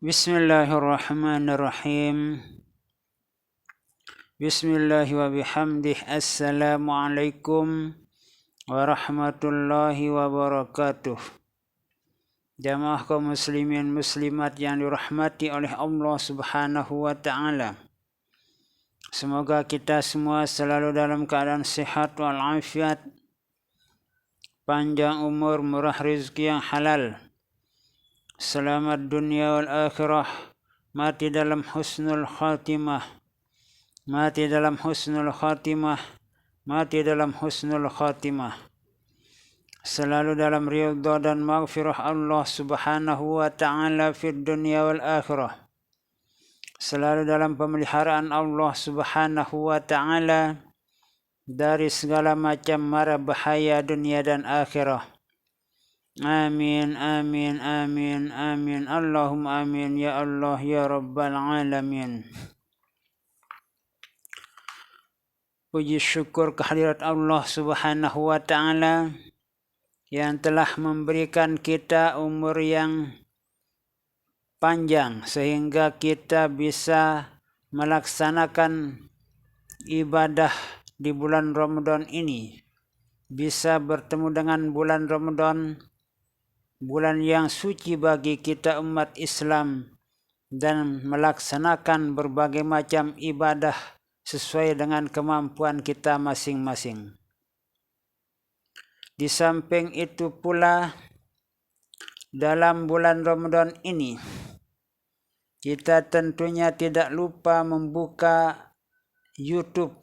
Bismillahirrahmanirrahim. Bismillahi wa bihamdih. Assalamualaikum warahmatullahi wabarakatuh. Jamaah kaum muslimin muslimat yang dirahmati oleh Allah Subhanahu wa taala. Semoga kita semua selalu dalam keadaan sehat walafiat, panjang umur, murah rezeki yang halal, selamat dunia wal akhirah, mati dalam husnul khatimah, mati dalam husnul khatimah, mati dalam husnul khatimah, selalu dalam ridha dan maghfirah Allah Subhanahu wa taala fid dunya wal akhirah, selalu dalam pemeliharaan Allah Subhanahu wa taala dari segala macam mara bahaya dunia dan akhirah. Amin, amin, amin, amin. Allahumma amin ya Allah ya Rabbal alamin. Puji syukur kehadirat Allah Subhanahu wa taala yang telah memberikan kita umur yang panjang sehingga kita bisa melaksanakan ibadah di bulan Ramadan ini, bisa bertemu dengan bulan Ramadan, bulan yang suci bagi kita umat Islam, dan melaksanakan berbagai macam ibadah sesuai dengan kemampuan kita masing-masing. Di samping itu pula, dalam bulan Ramadan ini, kita tentunya tidak lupa membuka YouTube,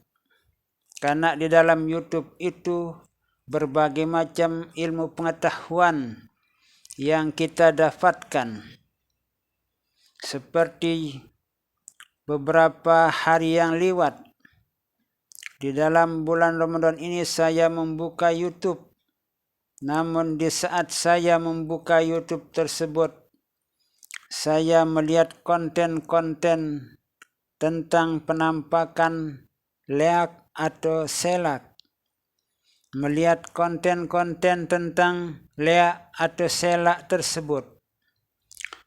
karena di dalam YouTube itu berbagai macam ilmu pengetahuan yang kita dapatkan. Seperti beberapa hari yang lewat, di dalam bulan Ramadan ini saya membuka YouTube. Namun di saat saya membuka YouTube tersebut, saya melihat konten-konten tentang penampakan leak atau selak. Melihat konten-konten tentang leak atau selak tersebut,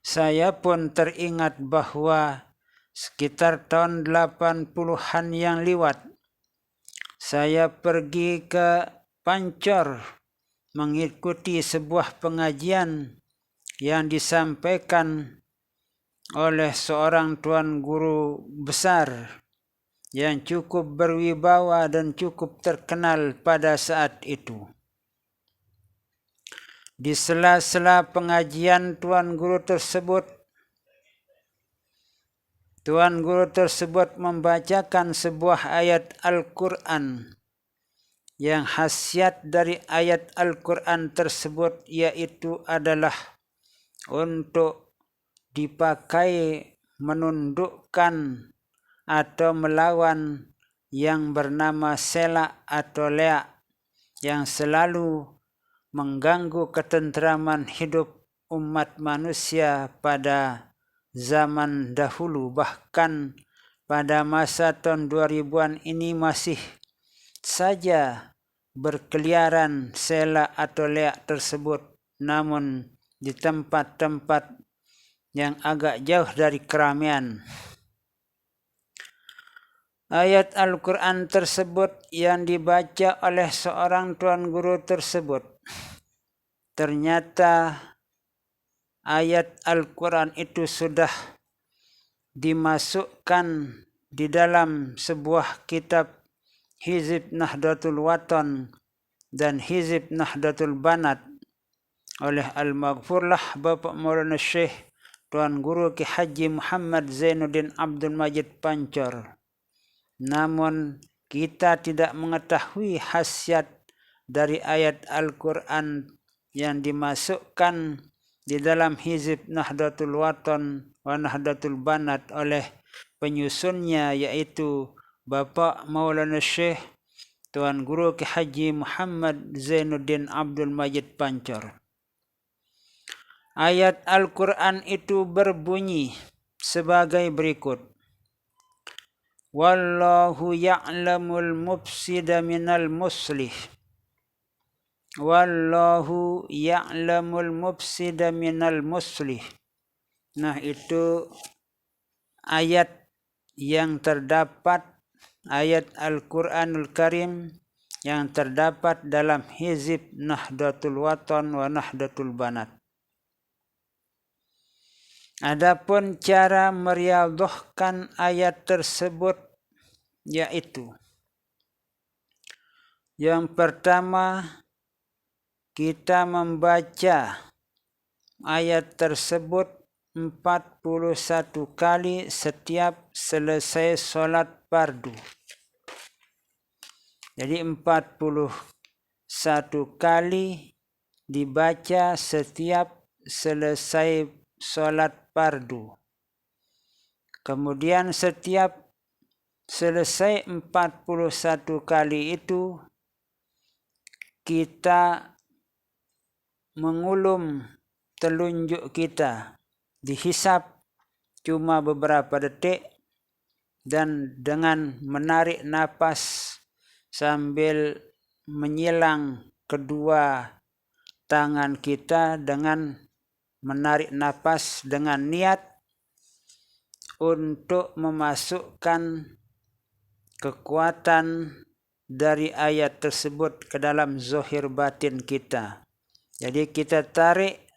saya pun teringat bahwa sekitar tahun 80-an yang lewat, saya pergi ke Pancor mengikuti sebuah pengajian yang disampaikan oleh seorang tuan guru besar yang cukup berwibawa dan cukup terkenal pada saat itu. Di sela-sela pengajian tuan guru tersebut membacakan sebuah ayat Al-Quran, yang khasiat dari ayat Al-Quran tersebut yaitu adalah untuk dipakai menundukkan atau melawan yang bernama selak atau leak yang selalu mengganggu ketentraman hidup umat manusia pada zaman dahulu. Bahkan pada masa tahun 2000-an ini masih saja berkeliaran selak atau leak tersebut, namun di tempat-tempat yang agak jauh dari keramaian. Ayat Al-Quran tersebut yang dibaca oleh seorang tuan guru tersebut, ternyata ayat Al-Quran itu sudah dimasukkan di dalam sebuah kitab Hizib Nahdlatul Watan dan Hizib Nahdlatul Banat oleh Al-Maghfurlah Bapak Maulana Syekh Tuan Guru Ki Haji Muhammad Zainuddin Abdul Majid Pancor. Namun kita tidak mengetahui khasiat dari ayat Al-Quran yang dimasukkan di dalam Hizib Nahdlatul Watan wa Nahdlatul Banat oleh penyusunnya, yaitu Bapak Maulana Syekh Tuan Guru Ki Haji Muhammad Zainuddin Abdul Majid Pancor. Ayat Al-Quran itu berbunyi sebagai berikut. Wallahu ya'lamul mufsida minal muslih. wallahu ya'lamul mufsida minal muslih. Nah, itu ayat yang terdapat, ayat Al-Quranul Karim yang terdapat dalam hizib Nahdlatul Wathon wa Nahdlatul Banat. Adapun cara meriyadhahkan ayat tersebut yaitu yang pertama, kita membaca ayat tersebut 41 kali setiap selesai sholat fardu. Jadi 41 kali dibaca setiap selesai sholat fardu. Kemudian setiap selesai 41 kali itu kita mengulum telunjuk kita, dihisap cuma beberapa detik, dan dengan menarik napas sambil menyilang kedua tangan kita dengan menarik napas dengan niat untuk memasukkan kekuatan dari ayat tersebut ke dalam zahir batin kita. Jadi kita tarik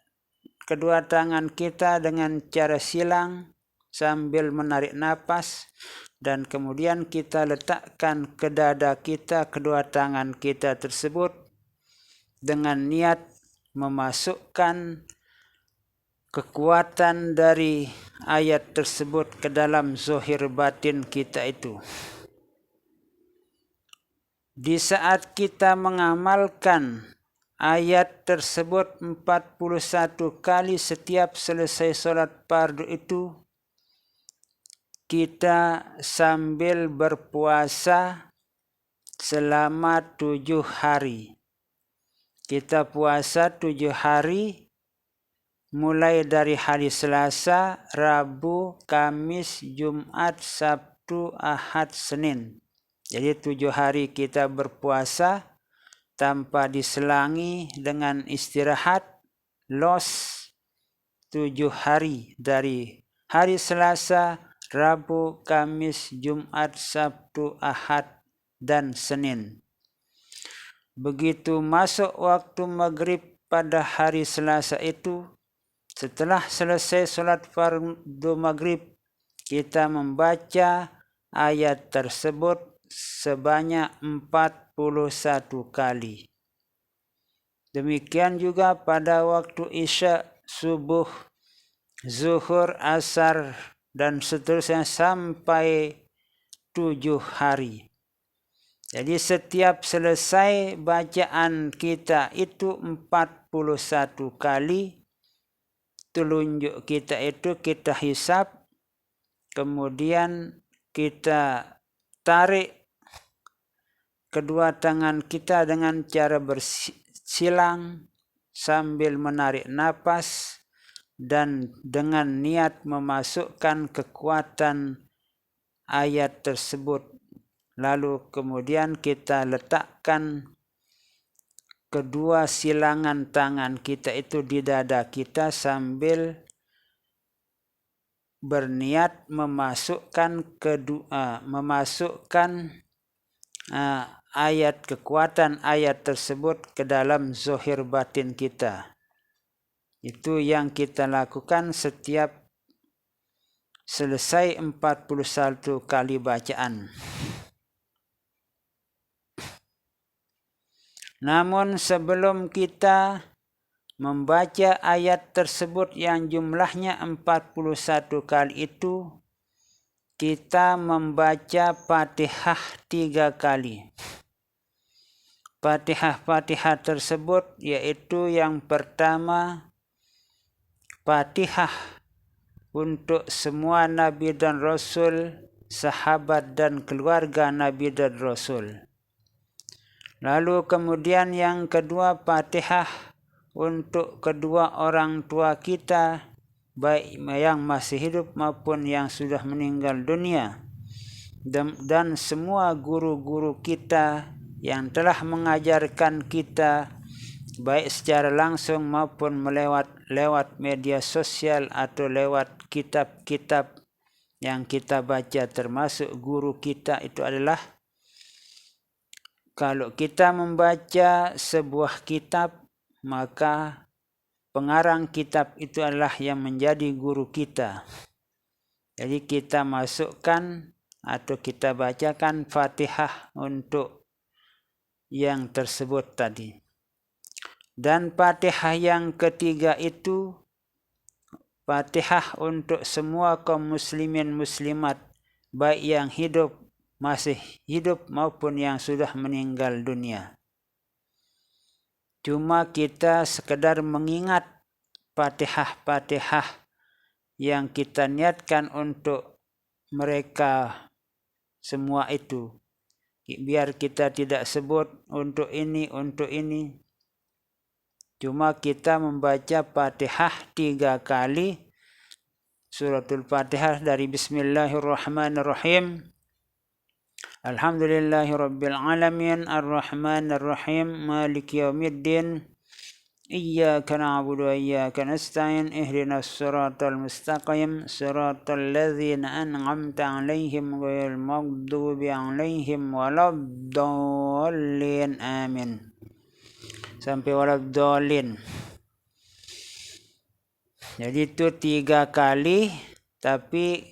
kedua tangan kita dengan cara silang sambil menarik napas, dan kemudian kita letakkan ke dada kita kedua tangan kita tersebut dengan niat memasukkan kekuatan dari ayat tersebut ke dalam zahir batin kita itu. Di saat kita mengamalkan ayat tersebut 41 kali setiap selesai sholat fardu itu, kita sambil berpuasa selama 7 hari. Kita puasa 7 hari, mulai dari hari Selasa, Rabu, Kamis, Jumat, Sabtu, Ahad, Senin. Jadi 7 hari kita berpuasa tanpa diselangi dengan istirahat, los 7 hari dari hari Selasa, Rabu, Kamis, Jumat, Sabtu, Ahad, dan Senin. Begitu masuk waktu maghrib pada hari Selasa itu, setelah selesai sholat fardu maghrib, kita membaca ayat tersebut sebanyak 41 kali. Demikian juga pada waktu Isya, subuh, zuhur, asar, dan seterusnya sampai 7 hari. Jadi setiap selesai bacaan kita itu 41 kali, telunjuk kita itu kita hisap, kemudian kita tarik kedua tangan kita dengan cara bersilang sambil menarik napas dan dengan niat memasukkan kekuatan ayat tersebut. Lalu kemudian kita letakkan kedua silangan tangan kita itu di dada kita sambil berniat memasukkan ayat, kekuatan ayat tersebut ke dalam zahir batin kita. Itu yang kita lakukan setiap selesai 41 kali bacaan. Namun sebelum kita membaca ayat tersebut yang jumlahnya 41 kali itu, kita membaca Fatihah 3 kali. Fatihah tersebut yaitu yang pertama, Fatihah untuk semua Nabi dan Rasul, sahabat dan keluarga Nabi dan Rasul. Lalu kemudian yang kedua, Fatihah untuk kedua orang tua kita, baik yang masih hidup maupun yang sudah meninggal dunia, dan semua guru-guru kita yang telah mengajarkan kita baik secara langsung maupun lewat media sosial atau lewat kitab-kitab yang kita baca, termasuk guru kita, itu adalah kalau kita membaca sebuah kitab, maka pengarang kitab itu adalah yang menjadi guru kita. Jadi kita masukkan atau kita bacakan Fatihah untuk yang tersebut tadi. Dan Fatihah yang ketiga itu Fatihah untuk semua kaum muslimin muslimat, baik yang masih hidup maupun yang sudah meninggal dunia. Cuma kita sekedar mengingat Fatihah yang kita niatkan untuk mereka semua itu. Biar kita tidak sebut untuk ini. Cuma kita membaca Fatihah 3 kali. Suratul Fatihah dari Bismillahirrahmanirrahim. Alhamdulillahirabbil alamin arrahmanir rahim maliki yaumiddin iyyaka na'budu wa iyyaka nasta'in ihdinas siratal mustaqim siratal ladzina an'amta 'alaihim ghairil maghdubi 'alaihim waladdallin amin. Sampai waladdallin. Jadi itu 3 kali, tapi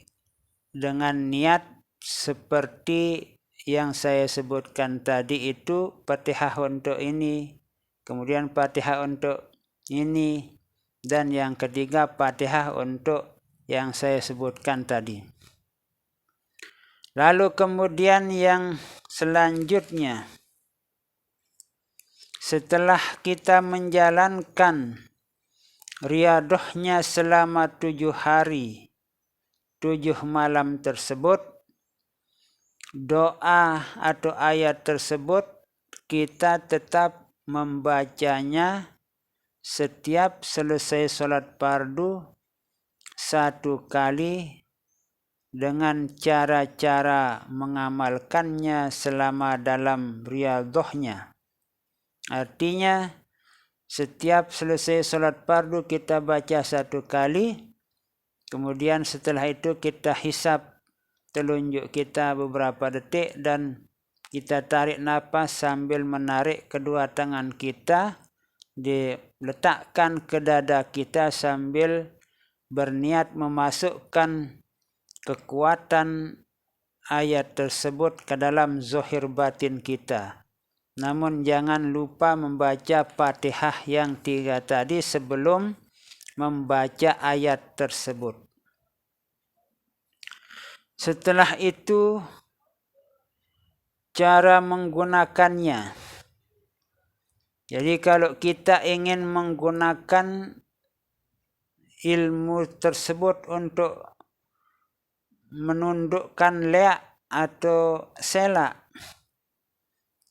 dengan niat seperti yang saya sebutkan tadi itu, Fatihah untuk ini, kemudian Fatihah untuk ini, dan yang ketiga Fatihah untuk yang saya sebutkan tadi. Lalu kemudian yang selanjutnya, setelah kita menjalankan riyadhahnya selama 7 hari, 7 malam tersebut, doa atau ayat tersebut kita tetap membacanya setiap selesai sholat fardu 1 kali dengan cara-cara mengamalkannya selama dalam riyadhahnya. Artinya setiap selesai sholat fardu kita baca 1 kali, kemudian setelah itu kita hisab telunjuk kita beberapa detik dan kita tarik nafas sambil menarik kedua tangan kita, diletakkan ke dada kita sambil berniat memasukkan kekuatan ayat tersebut ke dalam zahir batin kita. Namun jangan lupa membaca Fatihah yang 3 tadi sebelum membaca ayat tersebut. Setelah itu cara menggunakannya. Jadi kalau kita ingin menggunakan ilmu tersebut untuk menundukkan leak atau selak,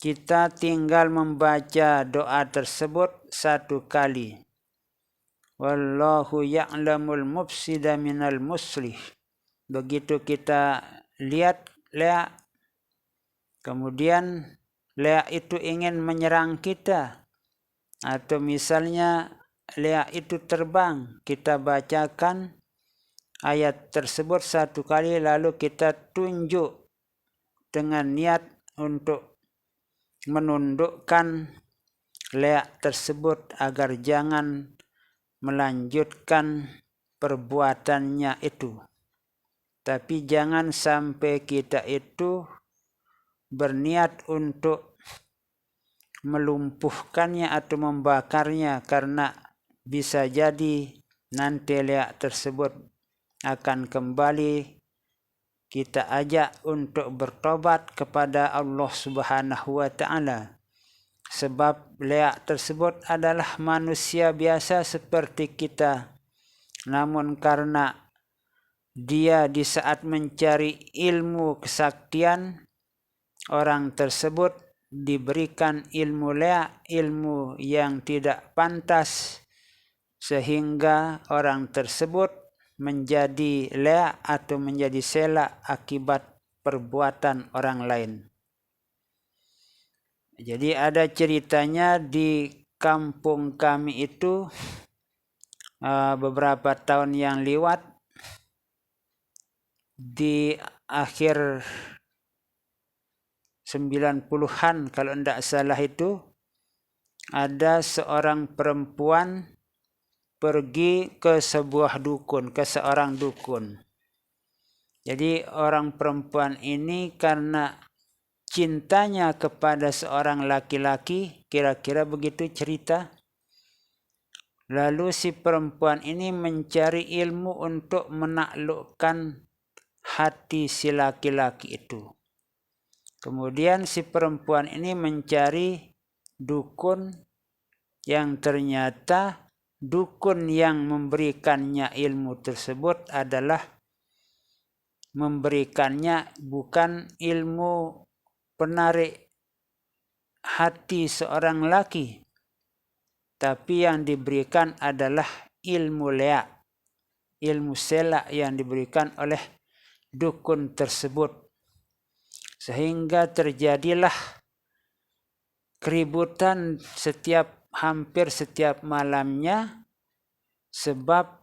kita tinggal membaca doa tersebut 1 kali. Wallahu ya'lamul mufsida minal muslih. Begitu kita lihat leak, kemudian leak itu ingin menyerang kita, atau misalnya leak itu terbang, kita bacakan ayat tersebut 1 kali lalu kita tunjuk dengan niat untuk menundukkan leak tersebut agar jangan melanjutkan perbuatannya itu. Tapi jangan sampai kita itu berniat untuk melumpuhkannya atau membakarnya, karena bisa jadi nanti leak tersebut akan kembali kita ajak untuk bertobat kepada Allah Subhanahu wa Ta'ala. Sebab leak tersebut adalah manusia biasa seperti kita. Namun karena dia di saat mencari ilmu kesaktian, orang tersebut diberikan ilmu leak, ilmu yang tidak pantas, sehingga orang tersebut menjadi leak atau menjadi selak akibat perbuatan orang lain. Jadi ada ceritanya di kampung kami itu beberapa tahun yang lewat, di akhir 90-an kalau tidak salah itu, ada seorang perempuan pergi ke sebuah dukun, ke seorang dukun. Jadi orang perempuan ini karena cintanya kepada seorang laki-laki, kira-kira begitu cerita. Lalu si perempuan ini mencari ilmu untuk menaklukkan hati si laki-laki itu. Kemudian si perempuan ini mencari dukun yang ternyata dukun yang memberikannya ilmu tersebut adalah memberikannya bukan ilmu penarik hati seorang laki, tapi yang diberikan adalah ilmu leak, ilmu selak yang diberikan oleh dukun tersebut. Sehingga terjadilah keributan hampir setiap malamnya, sebab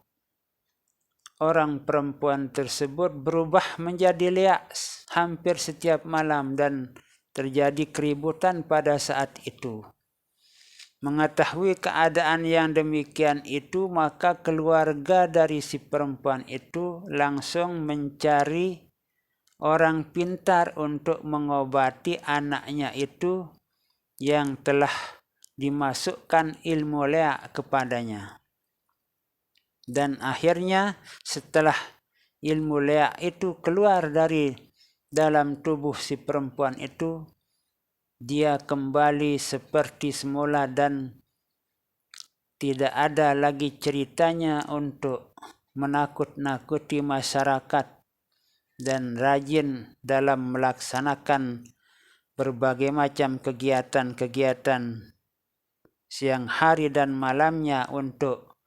orang perempuan tersebut berubah menjadi liak hampir setiap malam dan terjadi keributan pada saat itu. Mengetahui keadaan yang demikian itu, maka keluarga dari si perempuan itu langsung mencari orang pintar untuk mengobati anaknya itu yang telah dimasukkan ilmu leak kepadanya. Dan akhirnya setelah ilmu leak itu keluar dari dalam tubuh si perempuan itu, dia kembali seperti semula dan tidak ada lagi ceritanya untuk menakut-nakuti masyarakat dan rajin dalam melaksanakan berbagai macam kegiatan-kegiatan siang hari dan malamnya untuk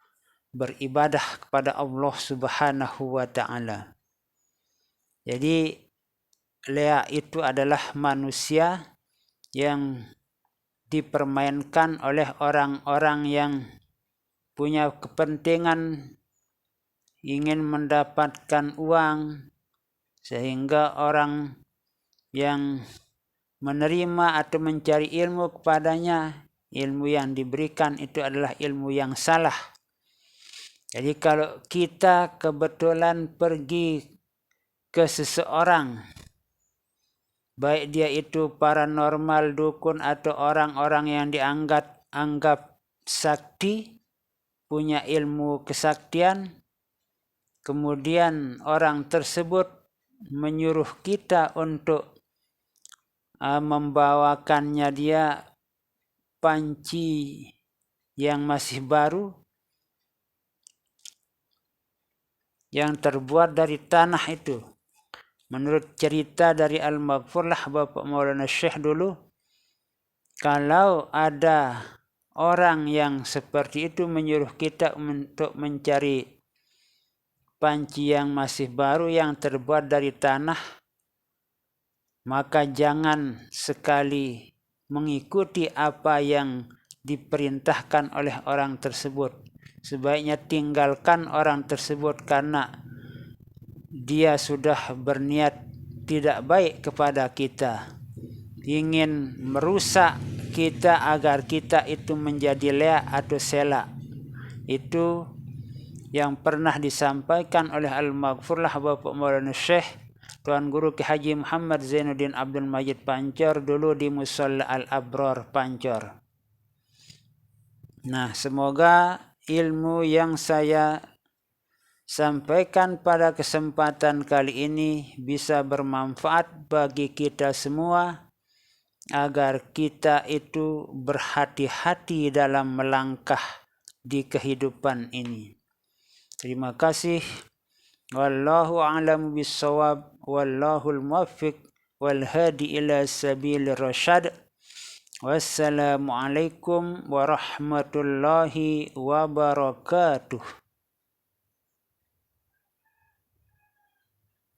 beribadah kepada Allah Subhanahu wa ta'ala. Jadi leak itu adalah manusia yang dipermainkan oleh orang-orang yang punya kepentingan ingin mendapatkan uang, sehingga orang yang menerima atau mencari ilmu kepadanya, ilmu yang diberikan itu adalah ilmu yang salah. Jadi kalau kita kebetulan pergi ke seseorang, baik dia itu paranormal, dukun, atau orang-orang yang dianggap sakti, punya ilmu kesaktian, kemudian orang tersebut menyuruh kita untuk membawakannya dia panci yang masih baru, yang terbuat dari tanah itu. Menurut cerita dari Al-Maghfurlah Bapak Maulana Syekh dulu, kalau ada orang yang seperti itu menyuruh kita untuk mencari panci yang masih baru yang terbuat dari tanah, maka jangan sekali mengikuti apa yang diperintahkan oleh orang tersebut. Sebaiknya tinggalkan orang tersebut karena dia sudah berniat tidak baik kepada kita, ingin merusak kita agar kita itu menjadi leak atau selak. Itu yang pernah disampaikan oleh Al-Maghfurlah Bapak Maulana Syekh Tuan Guru Ki Haji Muhammad Zainuddin Abdul Majid Pancor dulu di Musalla Al-Abrar Pancor. Nah, semoga ilmu yang saya sampaikan pada kesempatan kali ini bisa bermanfaat bagi kita semua, agar kita itu berhati-hati dalam melangkah di kehidupan ini. Terima kasih. Wallahu a'lamu bissawab, wallahul muwaffiq wal hadi ila sabilir rasyad. Wassalamualaikum warahmatullahi wabarakatuh.